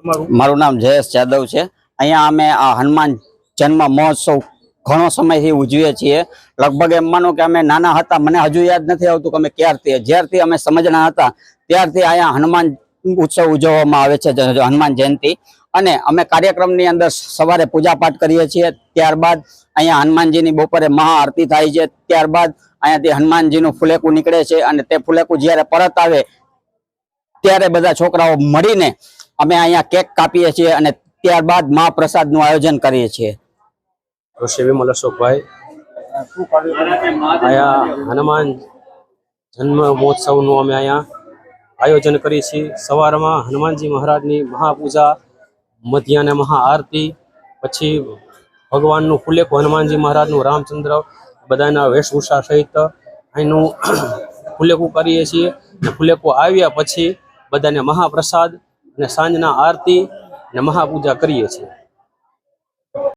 મારું નામ જયેશ જાદવ છે। અહીંયા અમે આ હનુમાન જન્મ મહોત્સવ ઘણો સમયથી ઉજવીએ છીએ। લગભગ એમ માનો કે અમે નાના હતા, મને હજુ યાદ નથી આવતું કે અમે જ્યારથી અમે સમજણા હતા ત્યારથી અહીંયા હનુમાન ઉત્સવ ઉજવવામાં આવે છે, હનુમાન જયંતિ। અને અમે કાર્યક્રમની અંદર સવારે પૂજા પાઠ કરીએ છીએ, ત્યારબાદ અહીંયા હનુમાનજીની બપોરે મહાઆરતી થાય છે, ત્યારબાદ અહીંયાથી હનુમાનજીનું ફુલેકું નીકળે છે અને તે ફુલેકું જ્યારે પરત આવે ત્યારે બધા છોકરાઓ મળીને અમે અહીંયા કેક કાપીએ છીએ અને ત્યારબાદ મહાપ્રસાદનું આયોજન કરીએ છીએ। ઋષિ વિમલ અશોકભાઈ, અહીંયા હનુમાન જન્મ મહોત્સવનું અમે અહીંયા આયોજન કરીએ છીએ। સવારમાં હનુમાનજી મહારાજની મહાપૂજા, મધ્યાહને મહાઆરતી, પછી ભગવાનનું ફુલેકું હનુમાનજી મહારાજનું, રામચંદ્ર બધાના વેશભૂષા સહિત અહીંનું ફુલેકું કરીએ છીએ। અને ફુલેકું આવ્યા પછી બધાને મહાપ્રસાદ અને સાંજના આરતી અને મહાપૂજા કરીએ છીએ।